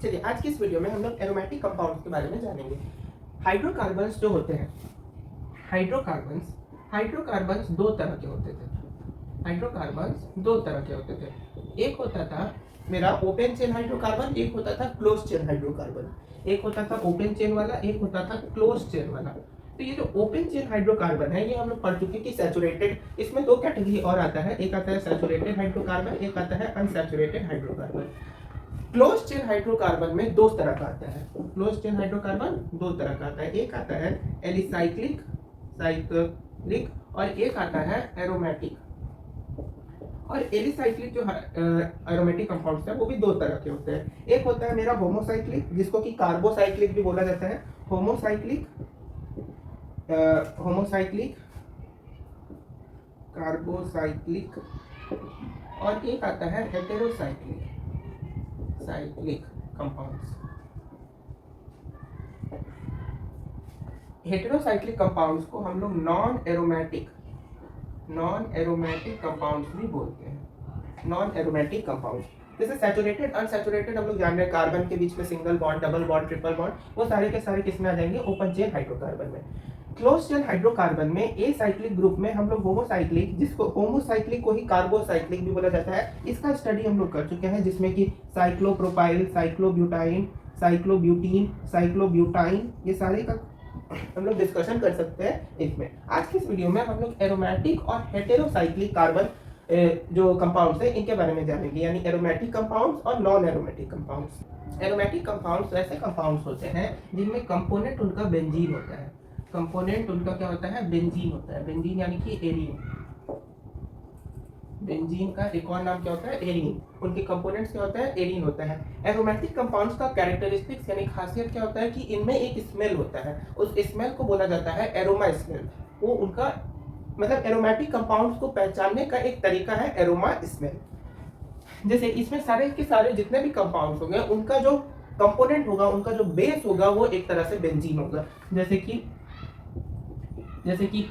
चलिए आज की इस वीडियो में हम लोग एरोमेटिक कंपाउंड्स के बारे में जानेंगे। हाइड्रोकार्बन्स जो होते हैं, हाइड्रोकार्बन्स दो तरह के होते थे। हाइड्रोकार्बन्स दो तरह के होते थे। एक होता था मेरा ओपन चेन हाइड्रोकार्बन, एक होता था क्लोज चेन हाइड्रोकार्बन। एक होता था ओपन चेन वाला, एक होता था क्लोज चेन वाला। तो ये जो ओपन चेन हाइड्रोकार्बन है ये हम लोग पढ़ चुके हैं कि सैचुरेटेड, इसमें दो कैटेगरी और आता है, एक आता है सैचुरेटेड हाइड्रोकार्बन, एक आता है unsaturated hydrocarbon. Close chain hydrocarbon में दो तरह का आता है। क्लोज चेन हाइड्रोकार्बन दो तरह का आता है, एक आता है एलिसाइक्लिक साइक्लिक और एक आता है एरोमेटिक। और एलिसाइक्लिक जो एरोमेटिक कंपाउंड्स है वो भी दो तरह के होते हैं। एक होता है मेरा होमोसाइक्लिक, जिसको कि कार्बोसाइक्लिक भी बोला जाता है। Homocyclic carbocyclic. और एक आता है हेटेरोसाइक्लिक कंपाउंड्स। हेटेरोसाइक्लिक कंपाउंड्स को हम लोग नॉन एरोमेटिक कंपाउंड्स भी बोलते हैं। नॉन एरोमेटिक कंपाउंड्स जैसे सैचुरेटेड अनसैचुरेटेड हम लोग जान रहे हैं, कार्बन के बीच में single bond, double bond, triple bond, वो सारे के सारे किस में आ जाएंगे? ओपन चेन हाइड्रोकार्बन में। क्लोज चेन हाइड्रोकार्बन में ए साइक्लिक ग्रुप में हम लोग होमोसाइक्लिक, जिसको होमोसाइक्लिक को ही कार्बोसाइक्लिक भी बोला जाता है, इसका स्टडी हम लोग कर चुके हैं, जिसमें कि साइक्लोप्रोपाइल, साइक्लोब्यूटाइन, साइक्लोब्यूटाइन, ये सारे का हम लोग डिस्कशन कर सकते हैं इसमें। आज की इस वीडियो में हम लोग एरोमेटिक और हेटेरोसाइक्लिक कार्बन जो कंपाउंड्स हैं इनके बारे में जानेंगे, यानी एरोमेटिक कंपाउंड्स और non aromatic compounds. Aromatic compounds ऐसे कंपाउंड्स होते हैं जिनमें कंपोनेंट उनका बेंजीन होता है। कंपोनेंट उनका क्या होता है? बेंजीन होता है। बेंजीन यानी कि एरीन। बेंजीन का एक और नाम क्या होता है? एरीन। उनके कंपोनेंट्स क्या होता है? एरीन होता है। एरोमेटिक कंपाउंड्स का कैरेक्टरिस्टिक्स यानी खासियत क्या होता है कि इनमें एक स्मेल होता है, उस स्मेल को बोला जाता है एरोमा स्मेल। वो उनका मतलब एरोमेटिक कंपाउंड्स को पहचानने का एक तरीका है एरोमा स्मेल। जैसे इसमें सारे के सारे जितने भी कंपाउंड्स होंगे उनका जो कंपोनेंट होगा, उनका जो बेस होगा वो एक तरह से बेंजीन होगा। जैसे कि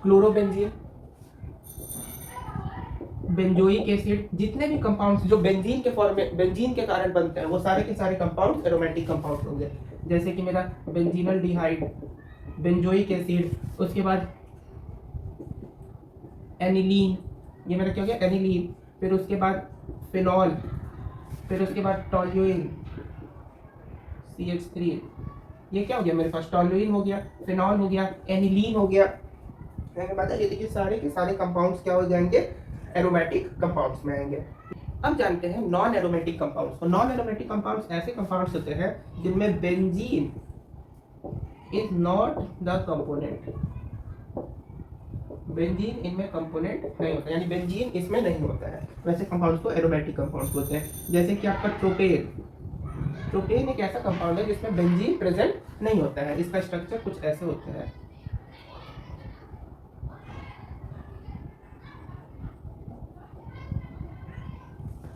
क्लोरोबेंजीन, बेंजोइक एसिड, जितने भी कंपाउंड्स जो बेंजीन के फॉर्म में बेंजीन के कारण बनते हैं वो सारे के सारे कंपाउंड्स एरोमेटिक कंपाउंड्स होंगे। जैसे कि मेरा बेंजीनल डिहाइड, बेंजोइक एसिड, उसके बाद एनिलीन, ये मेरा क्या हो गया? एनिलीन। फिर उसके बाद फिनॉल, फिर उसके बाद टॉल्यूइन, CH3, ये क्या हो गया मेरे पास? टॉल्यूइन हो गया, फिनॉल हो गया, एनिलीन हो गया। मैंने बताया ये देखिए सारे के सारे कंपाउंड्स क्या हो जाएंगे? एरोमेटिक कंपाउंड्स में आएंगे। अब जानते हैं नॉन एरोमेटिक कंपाउंड्स। तो नॉन एरोमेटिक कंपाउंड्स ऐसे कंपाउंड्स होते हैं जिनमें benzene is not the component. Benzene इनमें कंपोनेंट नहीं होता, यानी बेंजीन इसमें नहीं होता है, वैसे कंपाउंड्स को एरोमेटिक कंपाउंड्स बोलते हैं। जैसे कि आपका ट्रोपेन। ट्रोपेन एक ऐसा कंपाउंड है जिसमें बेंजीन प्रेजेंट नहीं होता है। इसका स्ट्रक्चर कुछ ऐसे होता है।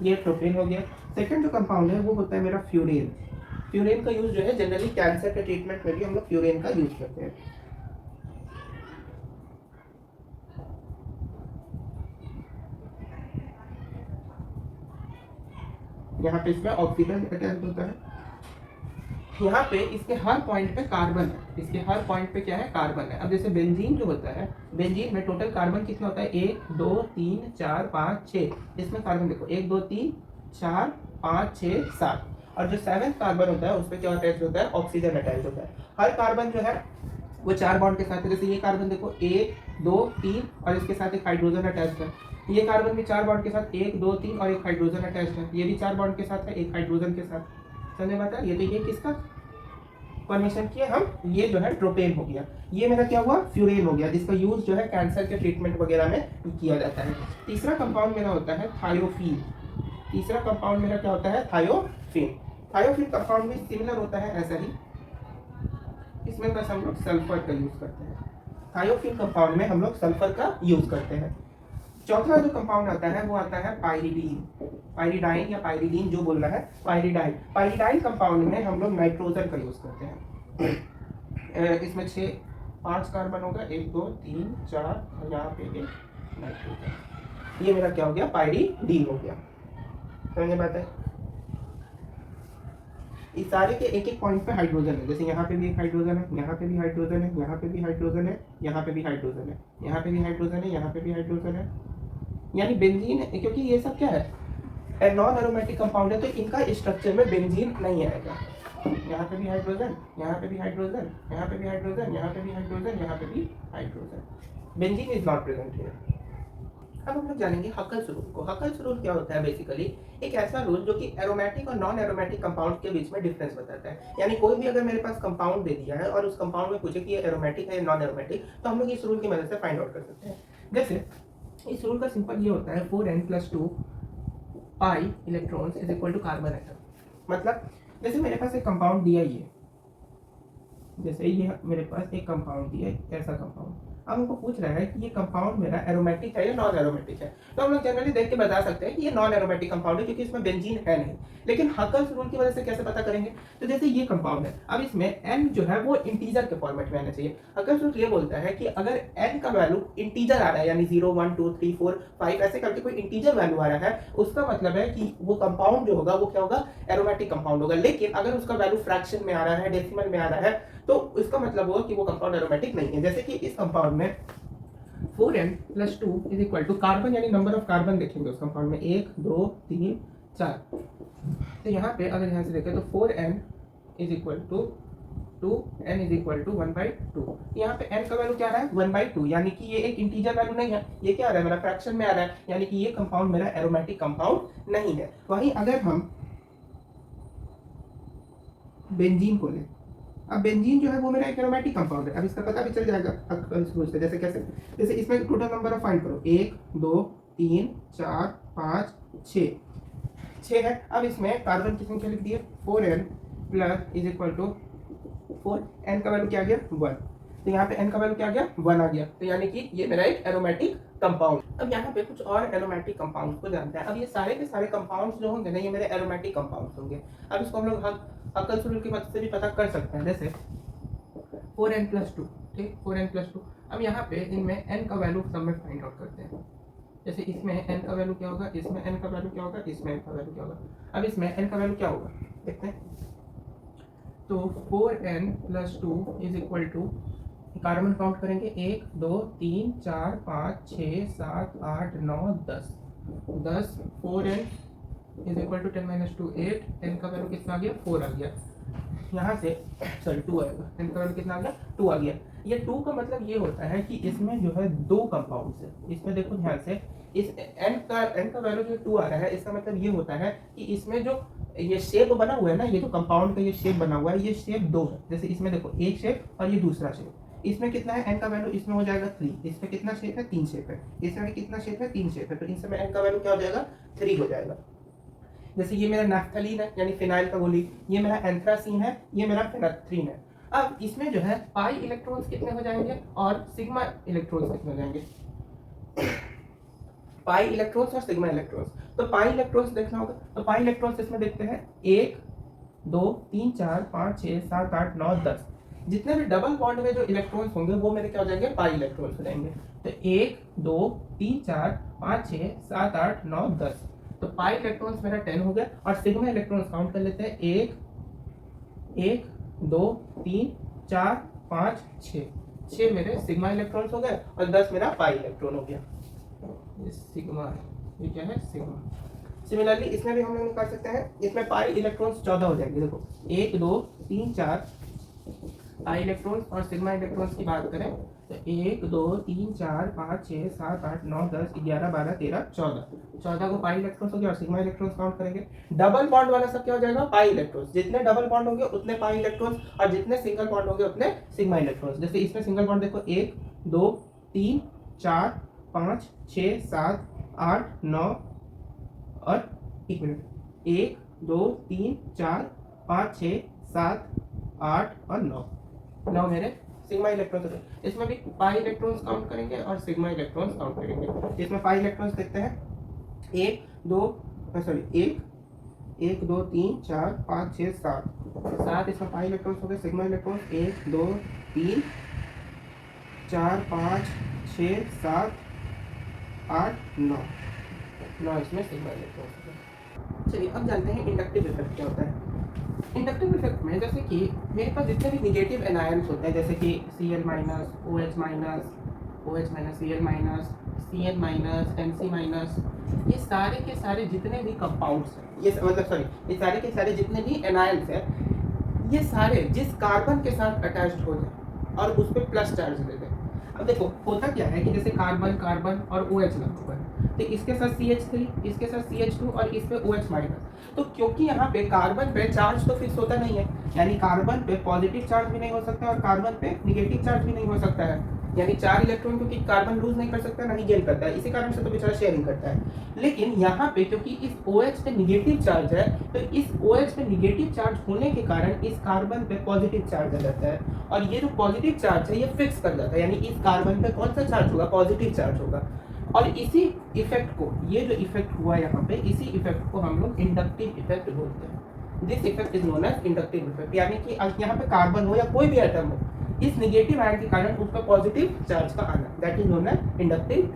ये ट्रोपेन हो गया। सेकंड जो कंपाउंड है वो होता है मेरा फ्यूरेन। फ्यूरेन का यूज जो है जनरली कैंसर के ट्रीटमेंट में भी हम लोग फ्यूरेन का यूज करते हैं। यहाँ पे इसमें ऑक्सीजन अटैच होता है, यहाँ पे इसके हर पॉइंट पे कार्बन है, इसके हर पॉइंट पे क्या है? कार्बन है। अब जैसे बेंजीन जो होता है, बेंजीन में टोटल कार्बन कितना होता है? 1 2 3 4 5 6। इसमें कार्बन देखो 1 2 3 4 5 6 7, और जो 7th कार्बन होता है उस पर क्या अटैच होता है? ऑक्सीजन अटैच होता है। हर कार्बन जो है वो 4 बॉन्ड के साथ है। जैसे ये कार्बन देखो 1 2 3 और इसके साथ एक हाइड्रोजन अटैच है। ये कार्बन भी 4 बॉन्ड के साथ 1 2 3 और एक हाइड्रोजन अटैच है। ये भी 4 बॉन्ड के साथ है, एक हाइड्रोजन के साथ। समझ में आता है? ये तो ये किसका फॉर्मेशन किए हम? ये जो है ट्रोपेन हो गया। ये मेरा क्या हुआ? फ्यूरेन हो गया, जिसका यूज जो है कैंसर के ट्रीटमेंट वगैरह में किया जाता है। तीसरा कंपाउंड मेरा होता है थायोफीन। तीसरा कंपाउंड मेरा क्या होता है? थायोफीन। थायोफीन कंपाउंड भी सिमिलर होता है ऐसा ही, इसमें बस हम लोग सल्फर का यूज करते हैं। थायोफीन कंपाउंड में हम लोग सल्फर का यूज करते हैं। चौथा जो कंपाउंड आता है वो आता है पाइरिडीन, पाइरिडाइन या पाइरिडीन जो बोल रहा है, पाइरिडाइन। पाइरिडाइन कंपाउंड में हम लोग नाइट्रोजन का यूज करते हैं। इसमें 5 कार्बन होगा, 1 2 3 4 और यहाँ पे एक नाइट्रोजन। ये मेरा क्या हो गया? पाइरिडीन हो गया। समझ में आता है? इस सारे के एक एक पॉइंट पे हाइड्रोजन है, जैसे यहाँ पे भी एक हाइड्रोजन है, यहाँ पे भी हाइड्रोजन है, यहाँ पे भी हाइड्रोजन है, यहाँ पे भी हाइड्रोजन है, यहाँ पे भी हाइड्रोजन है, यहाँ पे भी हाइड्रोजन है। यानी बेंजीन, क्योंकि ये सब क्या है, नॉन एरोमेटिक कंपाउंड है, तो इनका स्ट्रक्चर में बेंजीन नहीं आएगा। यहाँ पे भी हाइड्रोजन, यहाँ पे भी हाइड्रोजन, यहाँ पे भी हाइड्रोजन, यहाँ पे भी हाइड्रोजन, यहाँ पे भी hydrogen. Benzene is not present here. अब हम लोग जानेंगे हकल्स रूल को। हकल्स रूल क्या होता है? बेसिकली एक ऐसा रूल जो कि एरोमेटिक और नॉन एरोमेटिक कंपाउंड के बीच में डिफरेंस बताता है। यानी कोई भी अगर मेरे पास कंपाउंड दे दिया है और उस कंपाउंड में पूछे कि ये एरोमेटिक है या नॉन एरोमेटिक, तो हम लोग इस रूल की मदद से फाइंड आउट कर सकते हैं। जैसे इस रूल का सिंपल ये होता है 4n+2 pi electrons is equal to carbon atom. मतलब जैसे मेरे पास एक कंपाउंड दिया ही है, जैसे ये मेरे पास एक कंपाउंड दिया है, ऐसा कंपाउंड। अब हमको पूछ रहा है कि ये कंपाउंड मेरा एरोमेटिक है या नॉन एरोमेटिक है, तो हम लोग जनरली देख के बता सकते हैं कि ये नॉन एरोमेटिक कंपाउंड है क्योंकि इसमें बेंजीन है नहीं। लेकिन हकल्स रूल की वजह से कैसे पता करेंगे? तो जैसे ये कंपाउंड है, अब इसमें n जो है वो इंटीजर के फॉर्मेट में आना चाहिए। हकल्स रूल ये बोलता है कि अगर n का वैल्यू इंटीजर आ रहा है, यानी 0 1 2 3 4 5 ऐसे करके कोई इंटीजर वैल्यू आ रहा है, उसका मतलब है कि वो कंपाउंड जो होगा वो क्या होगा? एरोमेटिक कंपाउंड होगा। लेकिन अगर उसका वैल्यू फ्रैक्शन में आ रहा है, डेसिमल में आ रहा है, तो इसका मतलब होगा कि वो कंपाउंड एरोमेटिक नहीं है। जैसे कि इस कंपाउंड में 4n+2 is equal to carbon, यानी नंबर ऑफ कार्बन देखेंगे उस कंपाउंड में 1 2 3 4। तो यहाँ पे अगर यहाँ से देखें तो 4n is equal to 2n is equal to 1/2। यहाँ पे n का वैल्यू क्या आ रहा है? 1/2, यानी कि ये एक इंटीजर वैल्यू नहीं है, ये क्या आ रहा है? मेरा फ्रैक्शन में आ रहा है, यानी कि ये कंपाउंड मेरा एरोमेटिक कंपाउंड नहीं है। वहीं अगर हम बेंजीन को लें, अब बेंजीन जो है वो मेरा एक एरोमेटिक कंपाउंड है। अब इसका पता भी चल जाएगा हकल्स रूल से। जैसे कैसे? जैसे इसमें टोटल नंबर ऑफ फाइंड करो, 1 2 3 4 5 6 है। अब इसमें कार्बन की संख्या लिख दी है 4n plus is equal to 4n का वैल्यू क्या आ गया? 1। तो यहाँ पे n का वैल्यू क्या आ गया? 1 आ गया। तो यानी कि ये मेरा एक एरोमेटिक कंपाउंड। अब यहाँ पे कुछ और एरोमेटिक कंपाउंड्स को जानते हैं। अब ये सारे के सारे कंपाउंड्स जो होंगे ना, ये मेरे एरोमेटिक कंपाउंड्स होंगे। अब इसको हम लोग हकल्स रूल की मदद से भी पता कर सकते हैं। जैसे 4n+2, ठीक, 4n+2। अब यहाँ पे इनमें n का वैल्यू सब में फाइंड आउट करते हैं। जैसे इसमें n का वैल्यू क्या होगा, इसमें n का वैल्यू क्या होगा, इसमें n का वैल्यू क्या होगा। अब इसमें n का वैल्यू क्या होगा देखते हैं। तो 4n+2 is equal to, carbon count करेंगे 1 2 3 4 5 6 7 8 9 10। 4n is equal to 10 - 2 8। n का वैल्यू कितना आ गया? 4 आ गया। यहाँ से सॉरी 2 आएगा। n का वैल्यू कितना आ गया? 2 आ गया। ये 2 का मतलब ये होता है कि इसमें जो है दो कंपाउंड्स है। इसमें देखो ध्यान से, इस n का वैल्यू जो 2 आ रहा है, इसका मतलब ये होता है कि इसमें जो ये शेप बना हुआ है ना, ये जो कंपाउंड का ये शेप बना हुआ है, ये शेप दो है। जैसे इसमें देखो एक शेप और ये दूसरा शेप। इसमें कितना है n का वैल्यू? इसमें हो जाएगा 3। इसमें कितना शेप है? 3 शेप है। इसमें भी कितना शेप है? 3 शेप है। तो इन सब में n का वैल्यू क्या हो जाएगा? 3 हो जाएगा। जैसे ये मेरा नैफ्थलीन है, यानी फिनाइल का गोली, ये मेरा एंथ्रासीन है, ये मेरा फेनाथ्रीन है। अब इसमें जो है पाई इलेक्ट्रॉन्स कितने हो जाएंगे और सिग्मा इलेक्ट्रॉन्स कितने हो जाएंगे? पाई इलेक्ट्रॉन्स और सिग्मा इलेक्ट्रॉन्स। तो पाई इलेक्ट्रॉन्स देखना होगा, तो पाई इलेक्ट्रॉन्स इसमें देखते हैं 1 2 3 4 5 6 7 8 9 10। जितने भी डबल बॉन्ड में जो इलेक्ट्रॉन्स होंगे वो मेरे क्या हो जाएंगे? पाई इलेक्ट्रॉन्स हो जाएंगे। तो 1 2 3 4 5 6 7 8 9 10। तो पाई इलेक्ट्रॉन्स मेरा 10 हो गया। और सिग्मा इलेक्ट्रॉन्स काउंट कर लेते हैं, 1 2 3 4 5 6 मेरे सिग्मा इलेक्ट्रॉन्स हो गए और 10 मेरा पाई इलेक्ट्रॉन हो गया। ये सिग्मा है, ये क्या है? सिग्मा। सिमिलरली इसमें भी हम लोग निकाल सकते हैं। इसमें पाई इलेक्ट्रॉन्स 14 हो जाएंगे। देखो 1 2 3 4 पाई इलेक्ट्रॉन्स और सिग्मा इलेक्ट्रॉन्स की बात करें तो 1 2 3 4 5 6 7 8 9 10 11 12 13 14। 14 को पाई इलेक्ट्रॉन्स हो गया और सिग्मा इलेक्ट्रॉन्स काउंट करेंगे। डबल बॉन्ड वाला सब क्या हो जाएगा? Pi electrons. जितने डबल बॉन्ड होंगे उतने पाई इलेक्ट्रॉन्स और जितने सिंगल बॉन्ड होंगे उतने सिग्मा इलेक्ट्रॉन्स। जैसे इसमें सिंगल बॉन्ड देखो 1 2 3 4 5 6 7 8 9 और 1 मिनट 1 2 3 4 5 6 7 8 और 9 मेरे सिग्मा इलेक्ट्रॉन्स होते हैं। इसमें भी पाई इलेक्ट्रॉन्स काउंट करेंगे और सिग्मा इलेक्ट्रॉन्स काउंट करेंगे। इसमें पाई इलेक्ट्रॉन्स देखते हैं 1 2 3 4 5 6 7 इसमें पाई इलेक्ट्रॉन्स हो गए। सिग्मा इलेक्ट्रॉन्स 1 2 3 4 5 6 7 8 9 इसमें सिग्मा इलेक्ट्रॉन्स हो गए। चलिए अब जानते हैं इंडक्टिव इफेक्ट क्या होता है। इंडक्टिव इफेक्ट में जैसे कि मेरे पास जितने भी निगेटिव एनायंस होते हैं जैसे कि Cl minus, OH minus, OH minus, Cl minus, Cn minus, Nc minus, ये सारे के सारे जितने भी कंपाउंड्स हैं, ये मतलब सॉरी, ये सारे के सारे जितने भी एनायंस हैं, ये सारे जिस कार्बन के साथ अटैच्ड हो जाए और उस पर प्लस चार्ज दे दें। अब देखो होता क्या है कि जैसे कार्बन कार्बन और OH लगा हुआ है, तो इसके साथ CH3, इसके साथ CH2 और इस पे OH माइनस। तो क्योंकि यहाँ पे कार्बन पे चार्ज तो फिक्स होता नहीं है, यानी कार्बन पे पॉजिटिव चार्ज भी नहीं हो सकता और कार्बन पे निगेटिव चार्ज भी नहीं हो सकता है, यानी 4 इलेक्ट्रॉन क्योंकि कार्बन लूज नहीं कर सकता ना ही गेन करता है, इसी कारण से तो बेचारा शेयरिंग करता है। लेकिन यहाँ पे क्योंकि इस OH पे निगेटिव चार्ज है, तो इस OH पे निगेटिव चार्ज होने के कारण इस कार्बन पे पॉजिटिव चार्ज आ जाता है, और ये जो पॉजिटिव चार्ज है ये फिक्स कर जाता है, यानी इस कार्बन पे कौन सा चार्ज होगा, पॉजिटिव चार्ज होगा। और इसी इफेक्ट को, ये जो इफेक्ट हुआ यहाँ पे, इसी इफेक्ट को हम लोग इंडक्टिव इफेक्ट बोलते हैं। This effect is known as inductive effect, यानी कि यहाँ पे कार्बन हो या कोई भी एटम हो, इस निगेटिव आयन के कारण उसका पॉजिटिव चार्ज का आना, that is known as inductive.